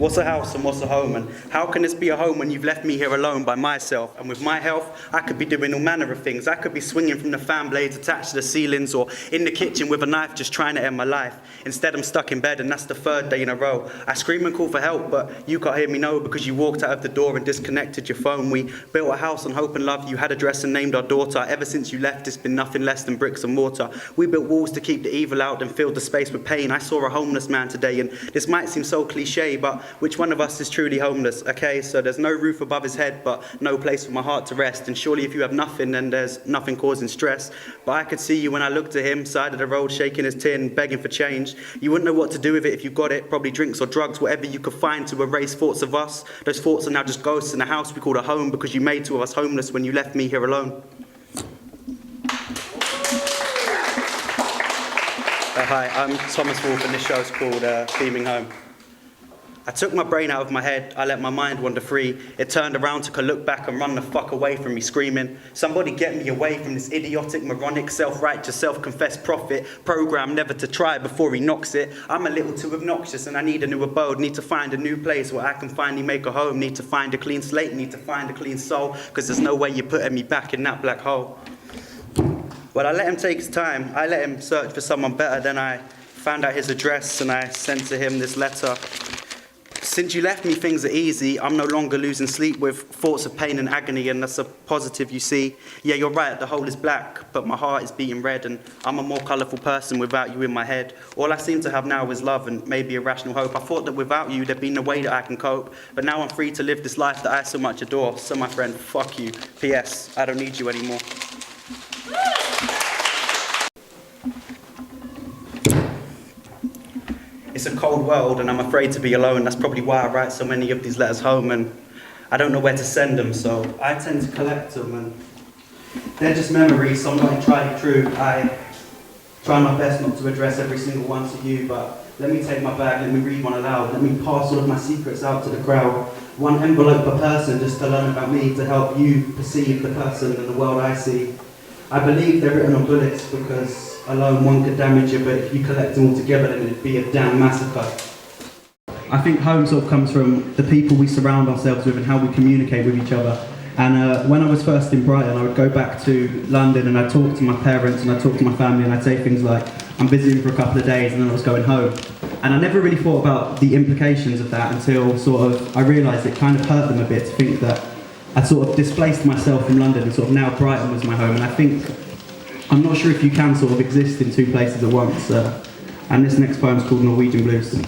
What's a house and what's a home? And how can this be a home when you've left me here alone by myself? And with my health, I could be doing all manner of things. I could be swinging from the fan blades attached to the ceilings, or in the kitchen with a knife just trying to end my life. Instead, I'm stuck in bed, and that's the third day in a row. I scream and call for help, but you can't hear me no, because you walked out of the door and disconnected your phone. We built a house on hope and love. You had a dress and named our daughter. Ever since you left, it's been nothing less than bricks and mortar. We built walls to keep the evil out and filled the space with pain. I saw a homeless man today, and this might seem so cliche, but which one of us is truly homeless? Okay, so there's no roof above his head, but no place for my heart to rest. And surely if you have nothing, then there's nothing causing stress. But I could see you when I looked at him, side of the road, shaking his tin, begging for change. You wouldn't know what to do with it if you got it. Probably drinks or drugs, whatever you could find to erase thoughts of us. Those thoughts are now just ghosts in a house we called a home, because you made two of us homeless when you left me here alone. Hi, I'm Thomas Wolfe, and this show's called Beaming Home. I took my brain out of my head, I let my mind wander free. It turned around, took a look back and run the fuck away from me screaming, somebody get me away from this idiotic, moronic, self-righteous, self-confessed prophet, programmed never to try before he knocks it. I'm a little too obnoxious and I need a new abode, need to find a new place where I can finally make a home, need to find a clean slate, need to find a clean soul, because there's no way you're putting me back in that black hole. Well, I let him take his time, I let him search for someone better, then I found out his address and I sent to him this letter. Since you left me, things are easy. I'm no longer losing sleep with thoughts of pain and agony, and that's a positive, you see. Yeah, you're right, the whole is black, but my heart is beating red, and I'm a more colourful person without you in my head. All I seem to have now is love and maybe a rational hope. I thought that without you, there'd be no way that I can cope, but now I'm free to live this life that I so much adore. So, my friend, fuck you. P.S. I don't need you anymore. It's a cold world and I'm afraid to be alone. That's probably why I write so many of these letters home, and I don't know where to send them, so I tend to collect them, and they're just memories, so I'm not entirely true. I try my best not to address every single one to you, but let me take my bag, let me read one aloud, let me pass all of my secrets out to the crowd. One envelope per person just to learn about me, to help you perceive the person and the world I see. I believe they're written on bullets because alone one could damage you, but if you collect them all together, then it'd be a damn massacre. I think home sort of comes from the people we surround ourselves with and how we communicate with each other. And when I was first in Brighton, I would go back to London and I'd talk to my parents and I'd talk to my family and I'd say things like, I'm visiting for a couple of days, and then I was going home. And I never really thought about the implications of that until sort of I realised it kind of hurt them a bit to think that I'd sort of displaced myself from London and sort of now Brighton was my home. And I think, I'm not sure if you can sort of exist in two places at once. And this next poem's called Norwegian Blues.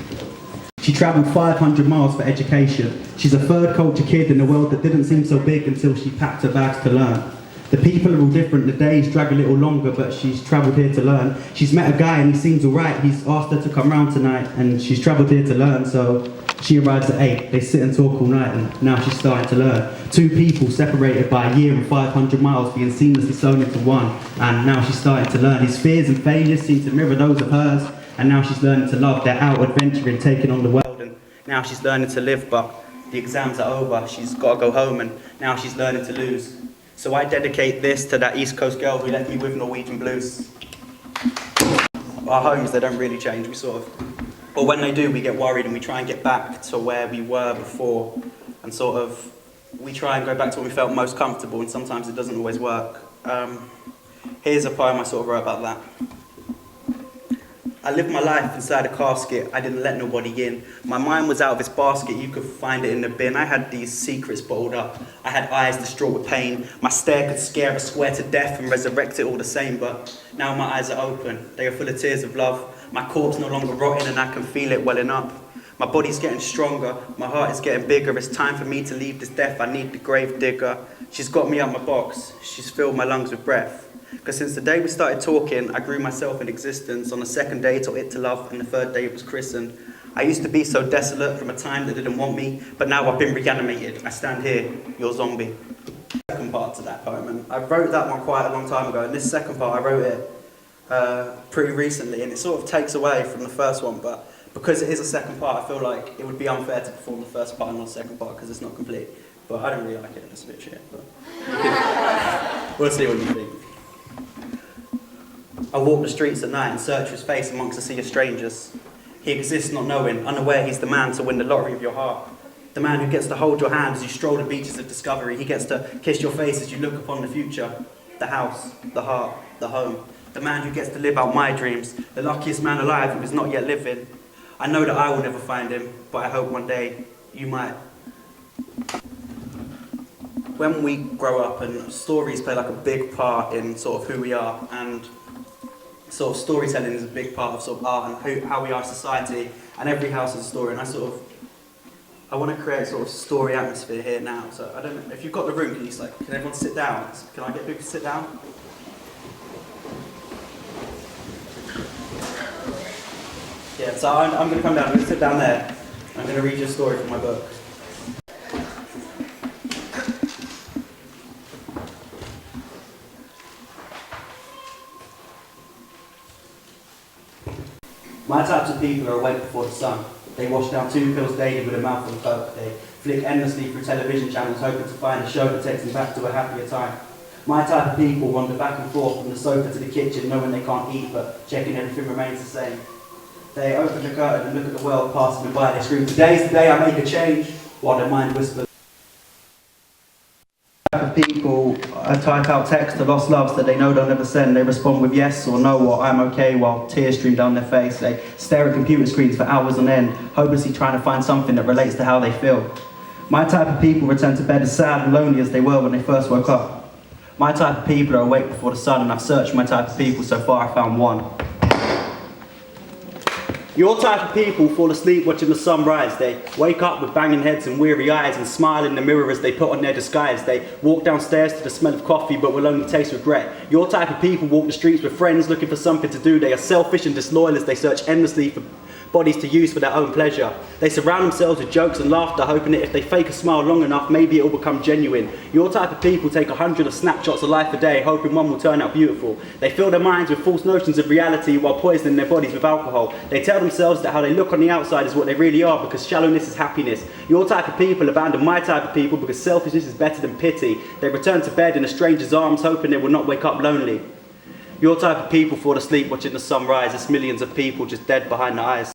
She travelled 500 miles for education. She's a third culture kid in a world that didn't seem so big until she packed her bags to learn. The people are all different, the days drag a little longer, but she's travelled here to learn. She's met a guy and he seems alright. He's asked her to come round tonight and she's travelled here to learn, so she arrives at 8. They sit and talk all night and now she's starting to learn. Two people separated by a year and 500 miles being seamlessly sewn into one, and now she's starting to learn. His fears and failures seem to mirror those of hers, and now she's learning to love. They're out adventuring, taking on the world, and now she's learning to live, but the exams are over. She's got to go home and now she's learning to lose. So I dedicate this to that East Coast girl who left me with Norwegian Blues. Our homes, they don't really change. We sort of, or when they do, we get worried and we try and get back to where we were before, and sort of, we try and go back to when we felt most comfortable, and sometimes it doesn't always work. Here's a poem I sort of wrote about that. I lived my life inside a casket, I didn't let nobody in. My mind was out of its basket, you could find it in the bin. I had these secrets bottled up, I had eyes distraught with pain. My stare could scare a square to death and resurrect it all the same, but now my eyes are open, they are full of tears of love. My corpse no longer rotting and I can feel it welling up. My body's getting stronger, my heart is getting bigger. It's time for me to leave this death, I need the grave digger. She's got me up my box, she's filled my lungs with breath. Because since the day we started talking, I grew myself in existence. On the second day, taught it to love, and the third day it was christened. I used to be so desolate from a time that didn't want me, but now I've been reanimated. I stand here, your zombie. Second part to that poem, and I wrote that one quite a long time ago, and this second part, I wrote it pretty recently, and it sort of takes away from the first one, but because it is a second part, I feel like it would be unfair to perform the first part and not the second part, because it's not complete. But I don't really like it, it's a bit shit, but we'll see what you think. I walk the streets at night and search for his face amongst a sea of strangers. He exists not knowing, unaware he's the man to win the lottery of your heart. The man who gets to hold your hand as you stroll the beaches of discovery. He gets to kiss your face as you look upon the future. The house, the heart, the home. The man who gets to live out my dreams. The luckiest man alive who is not yet living. I know that I will never find him, but I hope one day you might. When we grow up, and stories play like a big part in sort of who we are, and sort of storytelling is a big part of sort of art and how we are as society, and every house has a story, and I want to create sort of story atmosphere here now. So I don't know, if you've got the room, can everyone sit down? Can I get people to sit down? Yeah, so I'm going to come down, I'm going to sit down there, I'm going to read you a story from my book. My types of people are awake before the sun. They wash down 2 pills daily with a mouthful of coke. They flick endlessly through television channels hoping to find a show that takes them back to a happier time. My type of people wander back and forth from the sofa to the kitchen knowing they can't eat but checking everything remains the same. They open the curtain and look at the world passing them by. They scream, "Today's the day I make a change," while their mind whispers. Of people type out text to lost loves that they know they'll never send. They respond with yes or no or I'm okay while tears stream down their face. They stare at computer screens for hours on end, hopelessly trying to find something that relates to how they feel. My type of people return to bed as sad and lonely as they were when they first woke up. My type of people are awake before the sun, and I've searched my type of people. So far I found one. Your type of people fall asleep watching the sun rise. They wake up with banging heads and weary eyes and smile in the mirror as they put on their disguise. They walk downstairs to the smell of coffee but will only taste regret. Your type of people walk the streets with friends looking for something to do. They are selfish and disloyal as they search endlessly for bodies to use for their own pleasure. They surround themselves with jokes and laughter, hoping that if they fake a smile long enough, maybe it will become genuine. Your type of people take 100 of snapshots of life a day, hoping one will turn out beautiful. They fill their minds with false notions of reality while poisoning their bodies with alcohol. They tell themselves that how they look on the outside is what they really are because shallowness is happiness. Your type of people abandon my type of people because selfishness is better than pity. They return to bed in a stranger's arms, hoping they will not wake up lonely. Your type of people fall asleep watching the sun rise. It's millions of people just dead behind the eyes.